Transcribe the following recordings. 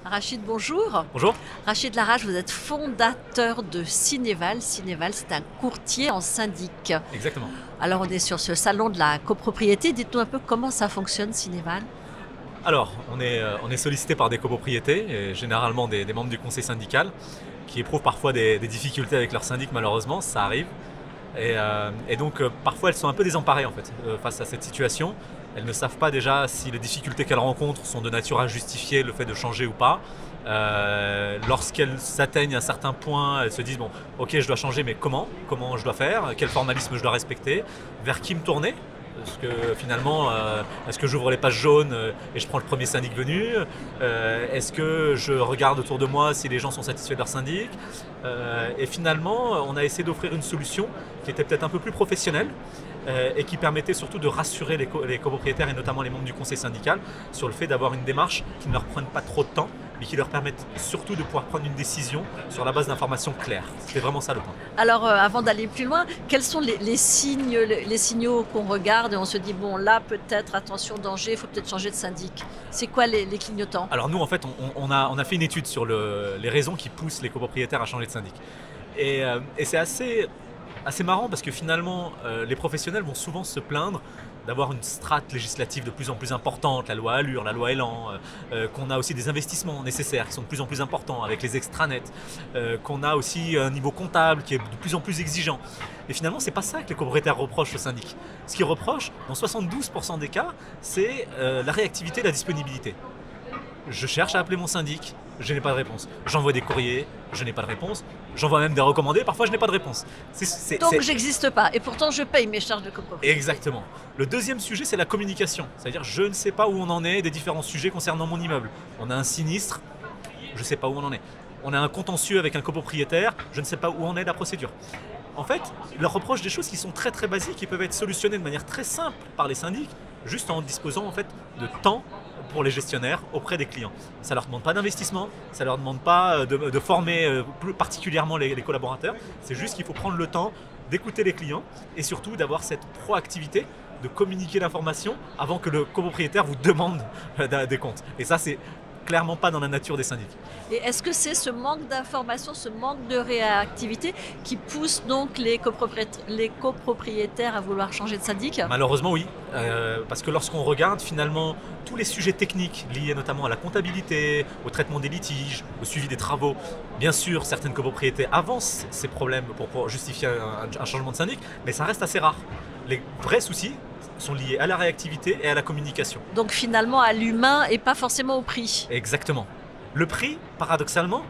Rachid, bonjour. Bonjour. Rachid Larrache, vous êtes fondateur de Cineval. Cineval, c'est un courtier en syndic. Exactement. Alors, on est sur ce salon de la copropriété. Dites-nous un peu comment ça fonctionne, Cineval. Alors, on est sollicité par des copropriétés, et généralement des membres du conseil syndical, qui éprouvent parfois des difficultés avec leur syndic, malheureusement, ça arrive. Et donc, parfois, elles sont un peu désemparées en fait, face à cette situation. Elles ne savent pas déjà si les difficultés qu'elles rencontrent sont de nature à justifier le fait de changer ou pas. Lorsqu'elles atteignent un certain point, elles se disent bon, ok, je dois changer, mais comment? Comment je dois faire? Quel formalisme je dois respecter? Vers qui me tourner? Parce que finalement, est-ce que j'ouvre les pages jaunes et je prends le premier syndic venu? Est-ce que je regarde autour de moi si les gens sont satisfaits de leur syndic? Et finalement, on a essayé d'offrir une solution qui était peut-être un peu plus professionnelle et qui permettait surtout de rassurer les copropriétaires et notamment les membres du conseil syndical sur le fait d'avoir une démarche qui ne leur prenne pas trop de temps, mais qui leur permette surtout de pouvoir prendre une décision sur la base d'informations claires. C'était vraiment ça le point. Alors, avant d'aller plus loin, quels sont les signes, les signaux qu'on regarde et on se dit, bon, là, peut-être, attention, danger, il faut peut-être changer de syndic. C'est quoi les clignotants? Alors nous, en fait, on a fait une étude sur les raisons qui poussent les copropriétaires à changer de syndic. Et c'est assez marrant parce que finalement, les professionnels vont souvent se plaindre d'avoir une strate législative de plus en plus importante, la loi Allure, la loi Elan, qu'on a aussi des investissements nécessaires qui sont de plus en plus importants avec les extranets, qu'on a aussi un niveau comptable qui est de plus en plus exigeant. Et finalement, c'est pas ça que les copropriétaires reprochent au syndic. Ce qu'ils reprochent, dans 72% des cas, c'est la réactivité et la disponibilité. Je cherche à appeler mon syndic, je n'ai pas de réponse. J'envoie des courriers, je n'ai pas de réponse. J'envoie même des recommandés, parfois je n'ai pas de réponse. Donc, j'existe pas. Et pourtant, je paye mes charges de copropriété. Exactement. Le deuxième sujet, c'est la communication. C'est-à-dire, je ne sais pas où on en est des différents sujets concernant mon immeuble. On a un sinistre, je ne sais pas où on en est. On a un contentieux avec un copropriétaire, je ne sais pas où en est la procédure. En fait, ils leur reprochent des choses qui sont très très basiques, qui peuvent être solutionnées de manière très simple par les syndics, juste en disposant en fait de temps pour les gestionnaires auprès des clients. Ça ne leur demande pas d'investissement, ça ne leur demande pas de former plus particulièrement les collaborateurs, c'est juste qu'il faut prendre le temps d'écouter les clients et surtout d'avoir cette proactivité de communiquer l'information avant que le copropriétaire vous demande des comptes. Et ça, c'est clairement pas dans la nature des syndics. Et est-ce que c'est ce manque d'information, ce manque de réactivité qui pousse donc les copropriétaires à vouloir changer de syndic? Malheureusement oui, parce que lorsqu'on regarde finalement tous les sujets techniques liés notamment à la comptabilité, au traitement des litiges, au suivi des travaux, bien sûr certaines copropriétés avancent ces problèmes pour justifier un changement de syndic, mais ça reste assez rare. Les vrais soucis sont liés à la réactivité et à la communication. Donc finalement à l'humain et pas forcément au prix. Exactement. Le prix, paradoxalement,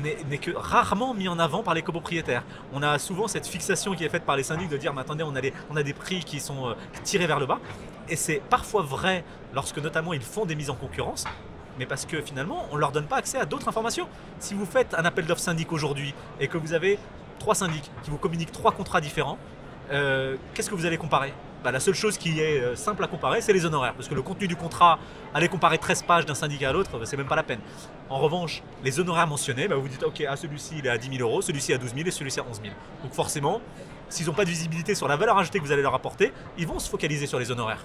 n'est que rarement mis en avant par les copropriétaires. On a souvent cette fixation qui est faite par les syndics de dire mais attendez, on a des prix qui sont tirés vers le bas. Et c'est parfois vrai lorsque notamment ils font des mises en concurrence, mais parce que finalement on ne leur donne pas accès à d'autres informations. Si vous faites un appel d'offres syndic aujourd'hui et que vous avez 3 syndics qui vous communiquent 3 contrats différents, qu'est-ce que vous allez comparer? La seule chose qui est simple à comparer, c'est les honoraires. Parce que le contenu du contrat, aller comparer 13 pages d'un syndicat à l'autre, c'est même pas la peine. En revanche, les honoraires mentionnés, vous dites ok, celui-ci il est à 10 000 euros, celui-ci à 12 000 et celui-ci à 11 000. Donc forcément, s'ils n'ont pas de visibilité sur la valeur ajoutée que vous allez leur apporter, ils vont se focaliser sur les honoraires.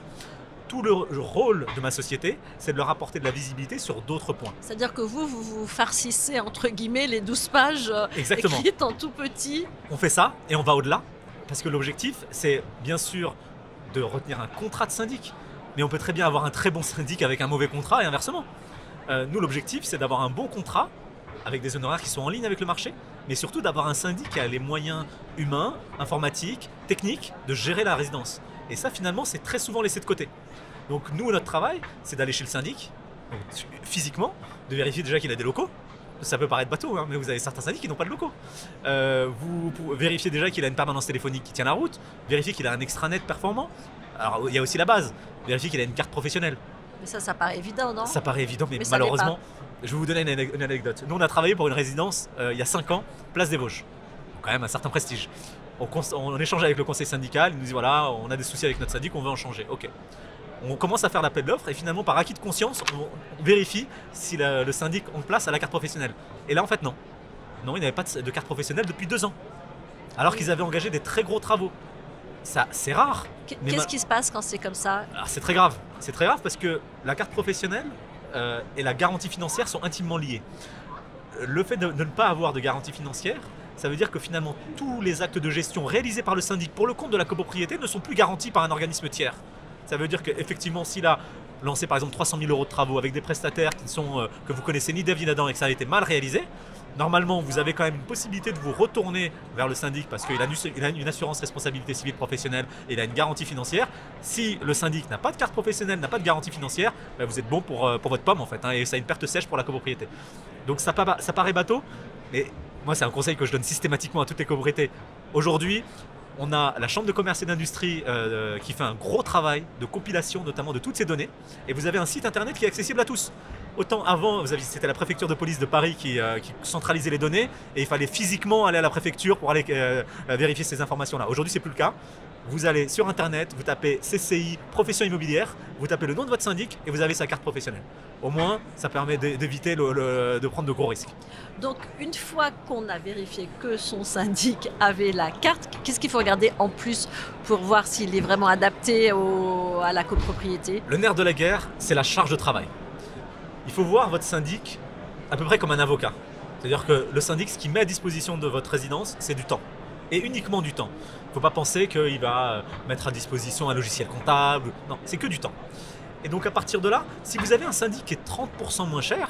Tout le rôle de ma société, c'est de leur apporter de la visibilité sur d'autres points. C'est-à-dire que vous farcissez entre guillemets les 12 pages écrites en tout petit. On fait ça et on va au-delà. Parce que l'objectif, c'est bien sûr de retenir un contrat de syndic. Mais on peut très bien avoir un très bon syndic avec un mauvais contrat et inversement. Nous, l'objectif, c'est d'avoir un bon contrat avec des honoraires qui sont en ligne avec le marché, mais surtout d'avoir un syndic qui a les moyens humains, informatiques, techniques de gérer la résidence. Et ça, finalement, c'est très souvent laissé de côté. Donc nous, notre travail, c'est d'aller chez le syndic, physiquement, de vérifier déjà qu'il a des locaux. Ça peut paraître bateau, mais vous avez certains syndics qui n'ont pas de locaux. Vous vérifiez déjà qu'il a une permanence téléphonique qui tient la route, vérifiez qu'il a un extranet performant. Alors il y a aussi la base, vérifiez qu'il a une carte professionnelle. Mais ça paraît évident, non? Ça paraît évident, mais malheureusement, je vais vous donner une anecdote. Nous on a travaillé pour une résidence il y a 5 ans, place des Vosges. Quand même un certain prestige. On échange avec le conseil syndical, il nous dit voilà, on a des soucis avec notre syndic, on veut en changer. Ok. On commence à faire l'appel d'offres et finalement par acquis de conscience on vérifie si le syndic en place a la carte professionnelle. Et là en fait non. Non, ils n'avaient pas de carte professionnelle depuis 2 ans. Alors qu'ils avaient engagé des très gros travaux. Ça, c'est rare. Qu'est-ce qui se passe quand c'est comme ça? Alors, c'est très grave. C'est très grave parce que la carte professionnelle, et la garantie financière sont intimement liés. Le fait de ne pas avoir de garantie financière, ça veut dire que finalement tous les actes de gestion réalisés par le syndic pour le compte de la copropriété ne sont plus garantis par un organisme tiers. Ça veut dire qu'effectivement, s'il a lancé par exemple 300 000 euros de travaux avec des prestataires que vous connaissez ni d'Ève ni d'Adam et que ça a été mal réalisé, normalement vous avez quand même une possibilité de vous retourner vers le syndic parce qu'il a une assurance responsabilité civile professionnelle et il a une garantie financière. Si le syndic n'a pas de carte professionnelle, n'a pas de garantie financière, ben vous êtes bon pour votre pomme en fait, hein, et ça a une perte sèche pour la copropriété. Donc ça paraît bateau, mais moi c'est un conseil que je donne systématiquement à toutes les copropriétés. Aujourd'hui, on a la Chambre de commerce et d'industrie qui fait un gros travail de compilation notamment de toutes ces données. Et vous avez un site internet qui est accessible à tous. Autant avant, c'était la préfecture de police de Paris qui centralisait les données et il fallait physiquement aller à la préfecture pour aller vérifier ces informations-là. Aujourd'hui, c'est plus le cas. Vous allez sur internet, vous tapez CCI, profession immobilière, vous tapez le nom de votre syndic et vous avez sa carte professionnelle. Au moins, ça permet d'éviter de prendre de gros risques. Donc, une fois qu'on a vérifié que son syndic avait la carte, qu'est-ce qu'il faut regarder en plus pour voir s'il est vraiment adapté à la copropriété? Le nerf de la guerre, c'est la charge de travail. Il faut voir votre syndic à peu près comme un avocat. C'est-à-dire que le syndic, ce qu'il met à disposition de votre résidence, c'est du temps. Et uniquement du temps. Il ne faut pas penser qu'il va mettre à disposition un logiciel comptable. Non, c'est que du temps. Et donc à partir de là, si vous avez un syndic qui est 30% moins cher,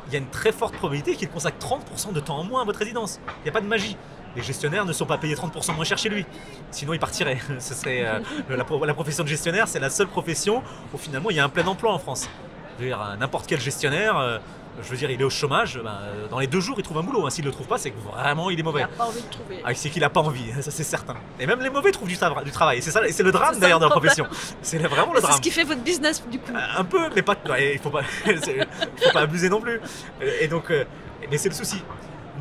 il y a une très forte probabilité qu'il consacre 30% de temps en moins à votre résidence. Il n'y a pas de magie. Les gestionnaires ne sont pas payés 30% moins cher chez lui. Sinon, il partirait. Ce serait, la profession de gestionnaire, c'est la seule profession où finalement il y a un plein emploi en France. Je veux dire, n'importe quel gestionnaire, je veux dire, il est au chômage, dans les 2 jours, il trouve un boulot. S'il ne le trouve pas, c'est que vraiment il est mauvais. Il n'a pas envie de trouver. C'est qu'il n'a pas envie, ça c'est certain. Et même les mauvais trouvent du travail. C'est le drame d'ailleurs de la profession. C'est vraiment le drame. C'est ce qui fait votre business du coup. Un peu, mais pas. Il ne faut pas abuser non plus. Et donc, mais c'est le souci.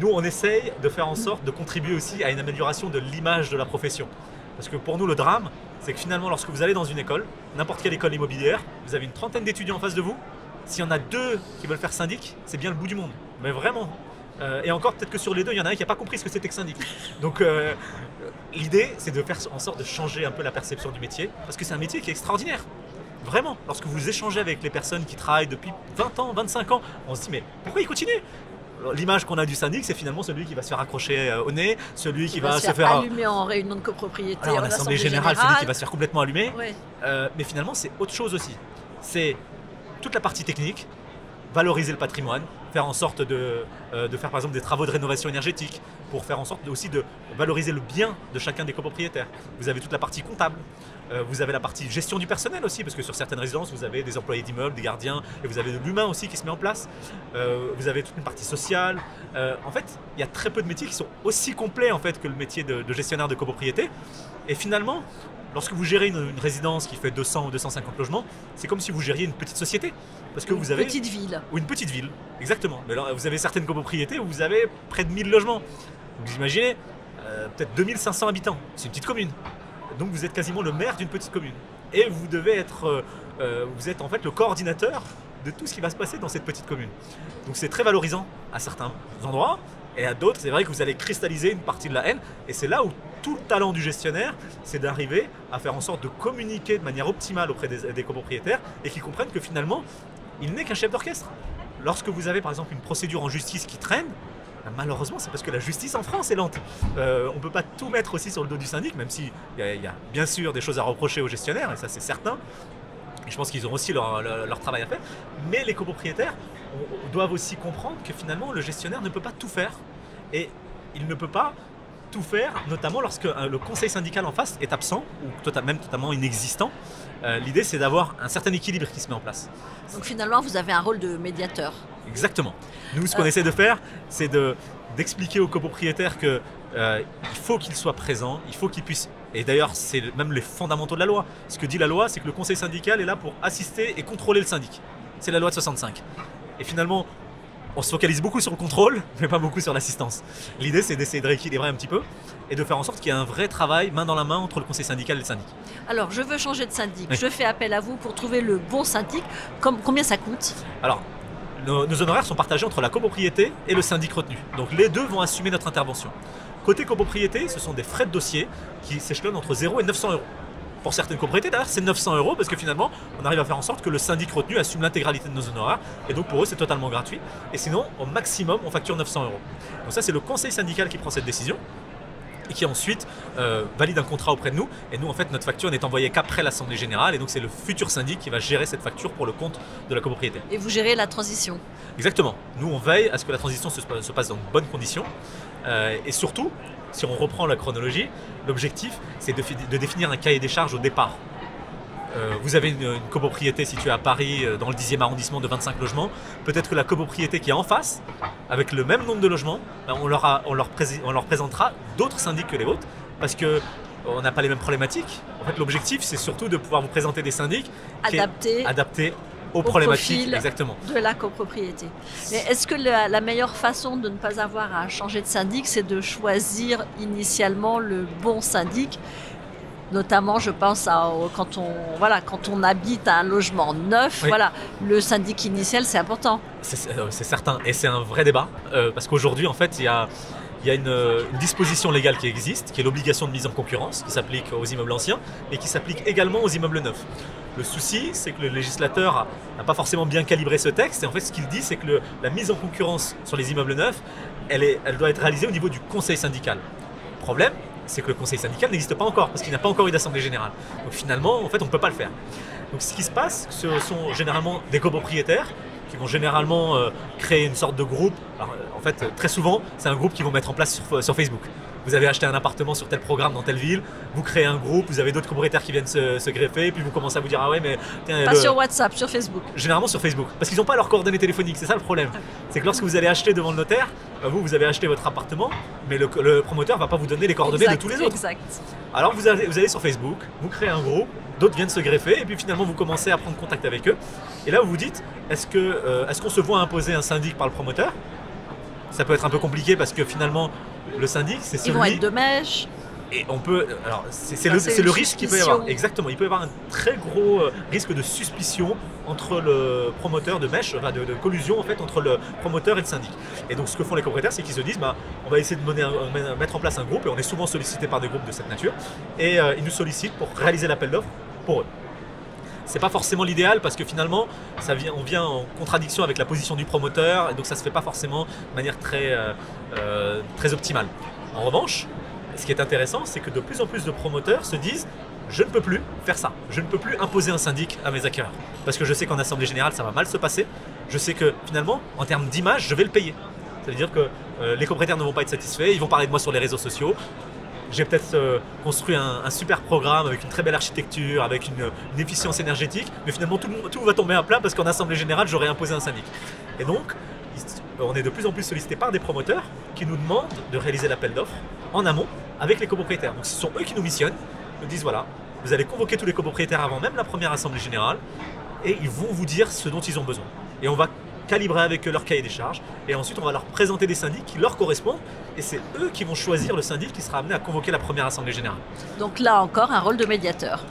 Nous, on essaye de faire en sorte de contribuer aussi à une amélioration de l'image de la profession. Parce que pour nous, le drame, c'est que finalement, lorsque vous allez dans une école, n'importe quelle école immobilière, vous avez une trentaine d'étudiants en face de vous. S'il y en a 2 qui veulent faire syndic, c'est bien le bout du monde. Mais vraiment. Et encore, peut-être que sur les 2, il y en a un qui n'a pas compris ce que c'était que syndic. Donc, l'idée, c'est de faire en sorte de changer un peu la perception du métier. Parce que c'est un métier qui est extraordinaire. Vraiment. Lorsque vous échangez avec les personnes qui travaillent depuis 20 ans, 25 ans, on se dit, mais pourquoi ils continuent ? L'image qu'on a du syndic, c'est finalement celui qui va se faire accrocher au nez, celui qui va se faire allumer en réunion de copropriété, en assemblée générale, celui qui va se faire complètement allumer. Ouais. Mais finalement, c'est autre chose aussi. C'est toute la partie technique, valoriser le patrimoine, faire en sorte de faire par exemple des travaux de rénovation énergétique, pour faire en sorte aussi de valoriser le bien de chacun des copropriétaires. Vous avez toute la partie comptable, vous avez la partie gestion du personnel aussi, parce que sur certaines résidences, vous avez des employés d'immeubles, des gardiens, et vous avez de l'humain aussi qui se met en place. Vous avez toute une partie sociale. En fait, il y a très peu de métiers qui sont aussi complets en fait, que le métier de gestionnaire de copropriété. Et finalement, lorsque vous gérez une résidence qui fait 200 ou 250 logements, c'est comme si vous gériez une petite société. Parce que vous avez une petite ville. Ou une petite ville, exactement. Mais alors, vous avez certaines copropriétés où vous avez près de 1000 logements. Vous imaginez, peut-être 2500 habitants. C'est une petite commune. Donc vous êtes quasiment le maire d'une petite commune. Et vous devez être, vous êtes en fait le coordinateur de tout ce qui va se passer dans cette petite commune. Donc c'est très valorisant à certains endroits. Et à d'autres, c'est vrai que vous allez cristalliser une partie de la haine. Et c'est là où tout le talent du gestionnaire, c'est d'arriver à faire en sorte de communiquer de manière optimale auprès des copropriétaires et qu'ils comprennent que finalement, il n'est qu'un chef d'orchestre. Lorsque vous avez par exemple une procédure en justice qui traîne, malheureusement, c'est parce que la justice en France est lente. On ne peut pas tout mettre aussi sur le dos du syndic, même s'il y a bien sûr des choses à reprocher aux gestionnaires, et ça c'est certain. Et je pense qu'ils ont aussi leur travail à faire. Mais les copropriétaires doivent aussi comprendre que finalement, le gestionnaire ne peut pas tout faire. Et il ne peut pas tout faire, notamment lorsque le conseil syndical en face est absent, ou même totalement inexistant. L'idée, c'est d'avoir un certain équilibre qui se met en place. Donc finalement, vous avez un rôle de médiateur. Exactement. Nous, ce qu'on essaie de faire, c'est d'expliquer aux copropriétaires qu'il faut qu'ils soient présents, il faut qu'ils puissent... Et d'ailleurs, c'est même les fondamentaux de la loi. Ce que dit la loi, c'est que le conseil syndical est là pour assister et contrôler le syndic. C'est la loi de 65. Et finalement, on se focalise beaucoup sur le contrôle, mais pas beaucoup sur l'assistance. L'idée, c'est d'essayer de rééquilibrer un petit peu et de faire en sorte qu'il y ait un vrai travail main dans la main entre le conseil syndical et le syndic. Alors, je veux changer de syndic. Oui. Je fais appel à vous pour trouver le bon syndic. Combien ça coûte ? Alors, nos honoraires sont partagés entre la copropriété et le syndic retenu. Donc, les deux vont assumer notre intervention. Côté copropriété, ce sont des frais de dossier qui s'échelonnent entre 0 et 900 euros. Pour certaines copropriétés, d'ailleurs, c'est 900 € parce que finalement, on arrive à faire en sorte que le syndic retenu assume l'intégralité de nos honoraires. Et donc, pour eux, c'est totalement gratuit. Et sinon, au maximum, on facture 900 €. Donc ça, c'est le conseil syndical qui prend cette décision et qui ensuite valide un contrat auprès de nous. Et nous, en fait, notre facture n'est envoyée qu'après l'Assemblée Générale. Et donc, c'est le futur syndic qui va gérer cette facture pour le compte de la copropriété. Et vous gérez la transition. Exactement. Nous, on veille à ce que la transition se passe dans de bonnes conditions. Et surtout, si on reprend la chronologie, l'objectif, c'est de définir un cahier des charges au départ. Vous avez une copropriété située à Paris, dans le 10e arrondissement de 25 logements. Peut-être que la copropriété qui est en face, avec le même nombre de logements, on leur présentera d'autres syndics que les vôtres, parce qu'on n'a pas les mêmes problématiques. En fait, l'objectif, c'est surtout de pouvoir vous présenter des syndics adaptés aux problématiques exactement de la copropriété. Mais est-ce que la meilleure façon de ne pas avoir à changer de syndic, c'est de choisir initialement le bon syndic? Notamment, je pense quand on habite à un logement neuf, oui. Voilà, le syndic initial, c'est important. C'est certain, et c'est un vrai débat, parce qu'aujourd'hui, en fait, il y a une disposition légale qui existe, qui est l'obligation de mise en concurrence, qui s'applique aux immeubles anciens, et qui s'applique également aux immeubles neufs. Le souci, c'est que le législateur n'a pas forcément bien calibré ce texte, et en fait, ce qu'il dit, c'est que la mise en concurrence sur les immeubles neufs, elle doit être réalisée au niveau du conseil syndical. Le problème, c'est que le conseil syndical n'existe pas encore, parce qu'il n'y a pas encore eu d'assemblée générale. Donc finalement, en fait, on ne peut pas le faire. Donc ce qui se passe, ce sont généralement des copropriétaires qui vont généralement créer une sorte de groupe. Alors, en fait, très souvent, c'est un groupe qu'ils vont mettre en place sur Facebook. Vous avez acheté un appartement sur tel programme dans telle ville, vous créez un groupe, vous avez d'autres copropriétaires qui viennent se greffer, et puis vous commencez à vous dire ah ouais mais tiens, pas sur WhatsApp, sur Facebook. Généralement sur Facebook, parce qu'ils n'ont pas leurs coordonnées téléphoniques, c'est ça le problème. C'est que lorsque vous allez acheter devant le notaire, vous avez acheté votre appartement, mais le promoteur ne va pas vous donner les coordonnées de tous les autres. Exact. Alors vous allez sur Facebook, vous créez un groupe, d'autres viennent se greffer, et puis finalement vous commencez à prendre contact avec eux. Et là vous vous dites, est-ce qu'on se voit imposer un syndic par le promoteur? Ça peut être un peu compliqué parce que finalement le syndic, c'est celui... Ils vont être de mèche. Et on peut... Alors, c'est le risque qu'il peut y avoir. Exactement. Il peut y avoir un très gros risque de suspicion entre le promoteur de mèche, enfin de collusion en fait, entre le promoteur et le syndic. Et donc ce que font les copropriétaires, c'est qu'ils se disent, on va essayer de mettre en place un groupe, et on est souvent sollicité par des groupes de cette nature, et ils nous sollicitent pour réaliser l'appel d'offres pour eux. C'est pas forcément l'idéal parce que finalement on vient en contradiction avec la position du promoteur, et donc ça se fait pas forcément de manière très optimale. En revanche, ce qui est intéressant, c'est que de plus en plus de promoteurs se disent je ne peux plus faire ça, je ne peux plus imposer un syndic à mes acquéreurs parce que je sais qu'en assemblée générale ça va mal se passer, je sais que finalement en termes d'image je vais le payer. Ça veut dire que les copropriétaires ne vont pas être satisfaits, ils vont parler de moi sur les réseaux sociaux. J'ai peut-être construit un super programme avec une très belle architecture, avec une efficience énergétique, mais finalement tout va tomber à plat parce qu'en assemblée générale, j'aurais imposé un syndic. Et donc, on est de plus en plus sollicité par des promoteurs qui nous demandent de réaliser l'appel d'offres en amont avec les copropriétaires. Donc ce sont eux qui nous missionnent, nous disent voilà, vous allez convoquer tous les copropriétaires avant même la première assemblée générale et ils vont vous dire ce dont ils ont besoin. Et on va calibrer avec eux leur cahier des charges, et ensuite on va leur présenter des syndics qui leur correspondent, et c'est eux qui vont choisir le syndic qui sera amené à convoquer la première assemblée générale. Donc là encore, un rôle de médiateur.